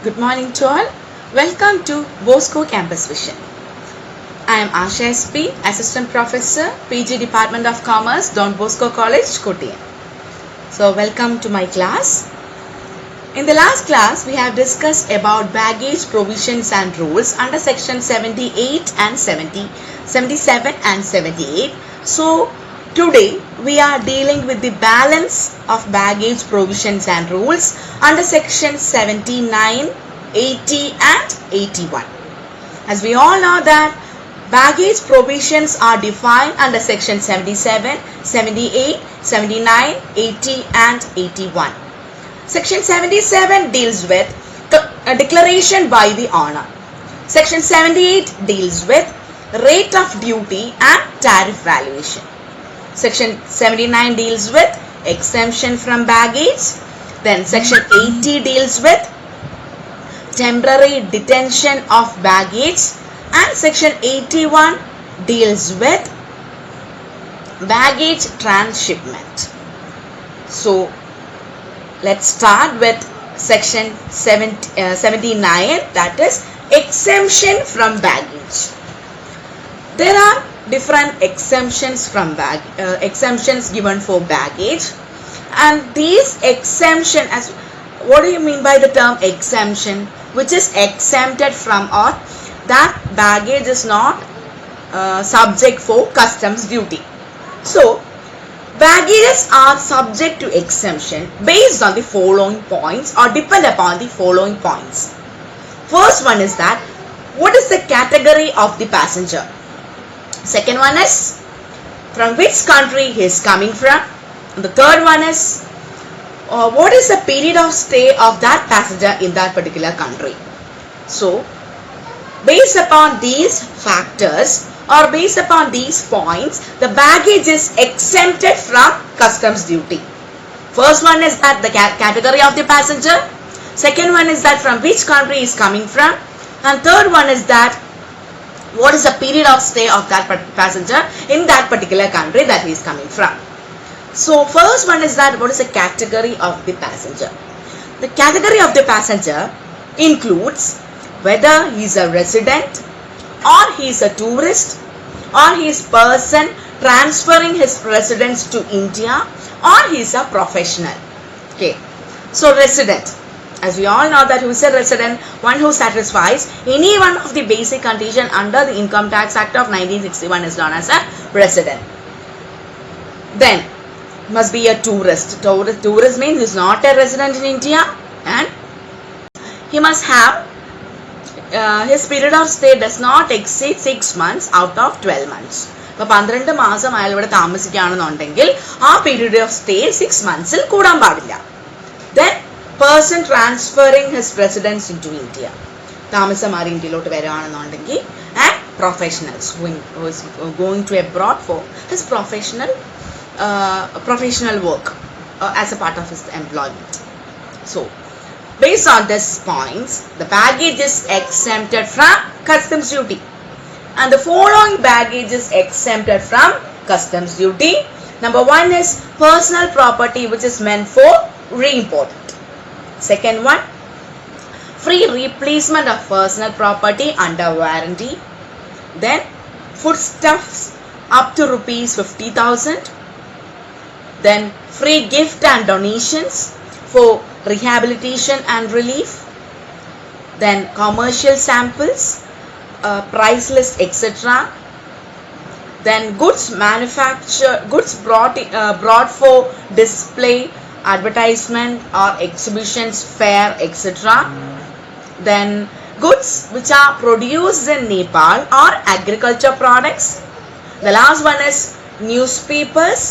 Good morning to all. Welcome to Bosco Campus Vision. I am Asha SP, Assistant Professor, PG Department of Commerce, Don Bosco College, Kottiyam. So welcome to my class. In the last class, we have discussed about baggage provisions and rules under section 78 and 77 and 78. So today we are dealing with the balance of baggage provisions and rules under section 79, 80 and 81. As we all know that baggage provisions are defined under section 77, 78, 79, 80 and 81. Section 77 deals with a declaration by the owner. Section 78 deals with rate of duty and tariff valuation. Section 79 deals with exemption from baggage. Then section 80 deals with temporary detention of baggage, and section 81 deals with baggage transshipment. So let's start with section 79, that is exemption from baggage. There are different exemptions from exemptions given for baggage, and these exemption, as what do you mean by the term exemption? Which is exempted from, or that baggage is not subject for customs duty. So baggages are subject to exemption based on the following points, or depend upon the following points. First one is that what is the category of the passenger. Second one is from which country he is coming from. And the third one is what is the period of stay of that passenger in that particular country. So based upon these factors, or based upon these points, the baggage is exempted from customs duty. First one is that the category of the passenger. Second one is that from which country is coming from. And third one is that what is the period of stay of that passenger in that particular country that he is coming from. So first one is that what is the category of the passenger. The category of the passenger includes whether he is a resident, or he is a tourist, or he is person transferring his residence to India, or he is a professional. Okay. So resident, as we all know that who is a resident, one who satisfies any one of the basic condition under the Income Tax Act of 1961 is known as a resident. Then must be a tourist. Tourist means he is not a resident in India, and he must have his period of stay does not exceed 6 months out of 12 months. അപ്പോൾ 12 മാസം അയാൾ ഇവിടെ താമസിക്കുകയാണെന്നുണ്ടെങ്കിൽ ആ period of stay 6 monthsൽ കൂടാൻ പാടില്ല. Then person transferring his residence into India, താമസം മാറി ഇന്ത്യയിലോട്ട് വരികയാണെന്നുണ്ടെങ്കിൽ, and professionals who is going to abroad for his professional work as a part of his employment. So based on these points, the baggage is exempted from customs duty, and the following baggage is exempted from customs duty. Number one is personal property, which is meant for re-import. Second one, free replacement of personal property under warranty. Then foodstuffs up to rupees 50,000. Then free gift and donations for rehabilitation and relief. Then commercial samples, price list, etc. Then goods brought for display, advertisement or exhibitions, fair, etc. Then goods which are produced in Nepal or agriculture products. The last one is newspapers,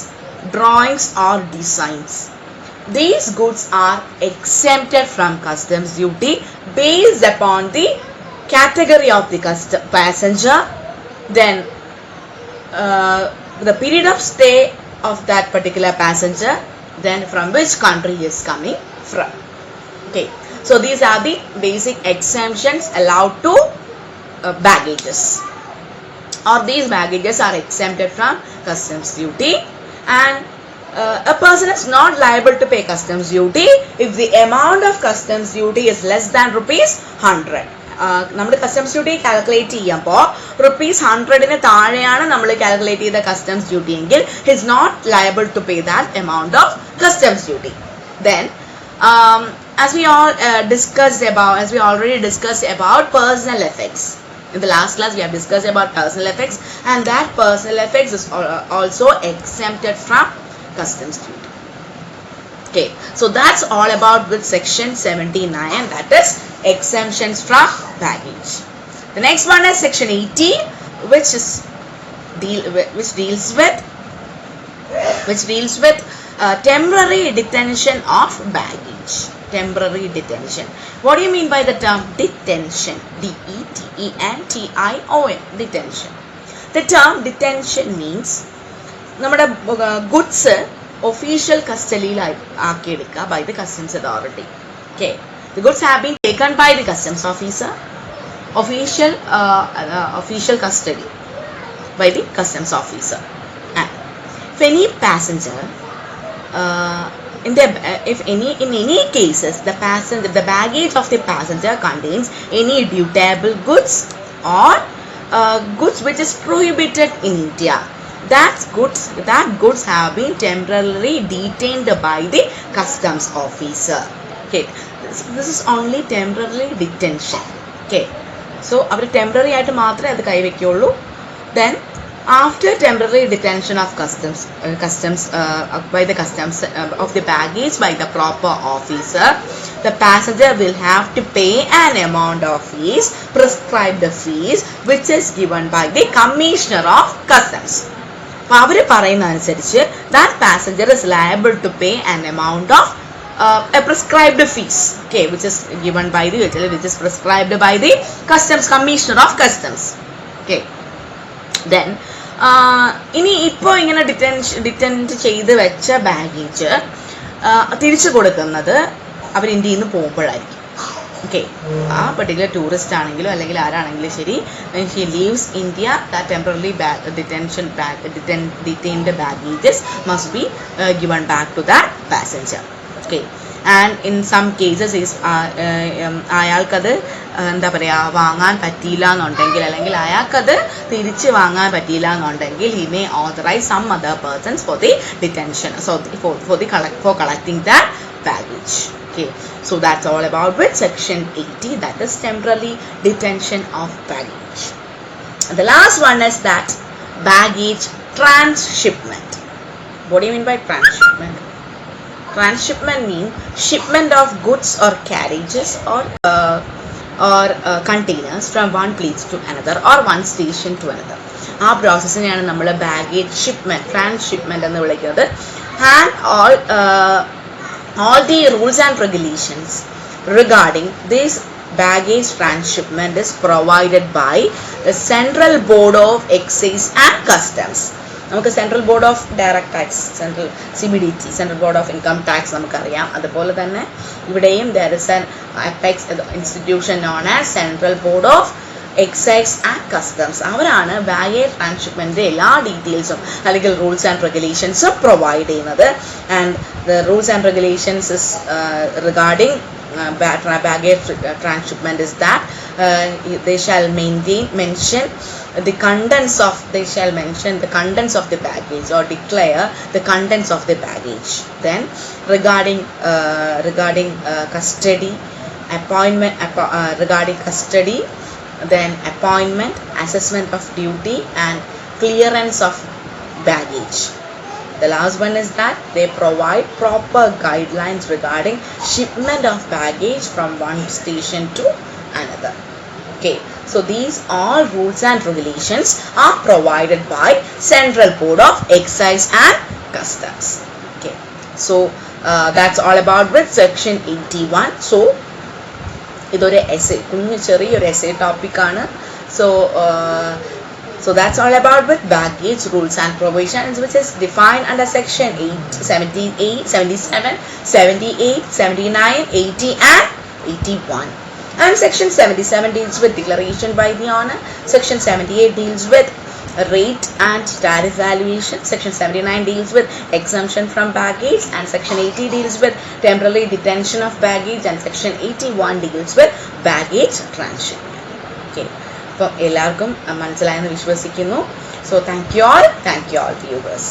drawings or designs. These goods are exempted from customs duty based upon the category of the passenger, then the period of stay of that particular passenger, then from which country he is coming from. Okay, so these are the basic exemptions allowed to baggages, or these baggages are exempted from customs duty. And a person is not liable to pay customs duty if the amount of customs duty is less than rupees 100. നമ്മൾ customs duty calculate ചെയ്യുമ്പോൾ ₹100 താഴെയാണ് നമ്മൾ calculate ചെയ്ത customs duty എങ്കിൽ he's not liable to pay that amount of customs duty. Then as we already discussed about personal effects. In the last class we have discussed about personal effects, and that personal effects is also exempted from customs duty. Okay, so that's all about with section 79, that is exemptions from baggage. The next one is section 80, which deals with temporary detention of baggage. Temporary detention. What do you mean by the term detention? DETENTION. Detention. The term detention means നമ്മുടെ goods official custody ആക്കിയെടുക്കുക by the customs authority. Okay, the goods have been taken by the customs officer, official custody by the customs officer. And if any passenger in any cases the baggage of the passenger contains any dutiable goods or goods which is prohibited in India, that goods have been temporarily detained by the customs officer. Okay, this is only temporary detention. Okay, so our temporary ആയിട്ട് മാത്രമേ അത് കൈവയ്ക്കുള്ളൂ. Then after temporary detention of customs by the customs of the baggage by the proper officer, the passenger will have to pay an amount of fees, prescribed fees, which is given by the commissioner of customs. അപ്പോൾ അവർ പറയുന്ന അനുസരിച്ച് that passenger is liable to pay an amount of a prescribed fees, okay, which is given by the which is prescribed by the customs commissioner of customs. Okay, then ഇനി ഇപ്പോൾ ഇങ്ങനെ detent ചെയ്ത് വെച്ച baggage തിരിച്ചു കൊടുക്കുന്നത് അവർ ഇന്ത്യയിൽ നിന്ന് പോകുമ്പോഴായിരിക്കും. Okay, ആ പർട്ടിക്കുലർ ടൂറിസ്റ്റ് ആണെങ്കിലും അല്ലെങ്കിൽ ആരാണെങ്കിലും ശരി, when she leaves India, that temporarily detained baggages must be given back to that passenger. Okay, and in some cases is അയാൾക്കത് എന്താ പറയുക വാങ്ങാൻ പറ്റിയില്ല എന്നുണ്ടെങ്കിൽ അല്ലെങ്കിൽ അയാൾക്കത് തിരിച്ച് വാങ്ങാൻ പറ്റിയില്ല എന്നുണ്ടെങ്കിൽ he may authorize some other persons for the detention, so for collecting that baggage. Okay, so that's all about with section 80, that is temporary detention of baggage. The last one is that baggage transshipment. What do you mean by transshipment? Transshipment means shipment of goods or carriages or containers from one place to another or one station to another. ആ പ്രോസസ്സിനെയാണ് നമ്മൾ baggage shipment, transshipment എന്ന് വിളിക്കുന്നത്. And all the rules and regulations regarding this baggage transshipment is provided by the Central Board of Excise and Customs. നമുക്ക് central board of direct tax, central CBDT, central board of income tax നമുക്കറിയാം. അതുപോലെ തന്നെ ഇവിടെയും there is an apex institution known as Central Board of Excise and Customs. അവരാണ് baggage ട്രാൻസ്ഷിപ്മെന്റിന്റെ എല്ലാ ഡീറ്റെയിൽസും അല്ലെങ്കിൽ rules and റെഗുലേഷൻസും provide ചെയ്യുന്നത്. And the rules and regulations is regarding baggage transshipment is that they shall mention the contents of the baggage or declare the contents of the baggage. Then regarding custody, appointment, regarding custody, then appointment, assessment of duty and clearance of baggage. The last one is that they provide proper guidelines regarding shipment of baggage from one station to another. Okay, so these all rules and regulations are provided by Central Board of Excise and Customs. Okay, so that's all about with section 81. So ഇതൊരു essay, കുഞ്ഞു ചെറിയൊരു essay topic ആണ്. So that's all about with baggage rules and provisions, which is defined under section 78, 77, 78, 79, 80 and 81. And section 77 deals with declaration by the owner. Section 78 deals with rate and tariff valuation. Section 79 deals with exemption from baggage, and Section 80 deals with temporary detention of baggage, and Section 81 deals with baggage transshipment. Okay. അപ്പോൾ എല്ലാവർക്കും മനസ്സിലായെന്ന് വിശ്വസിക്കുന്നു. So thank you all viewers.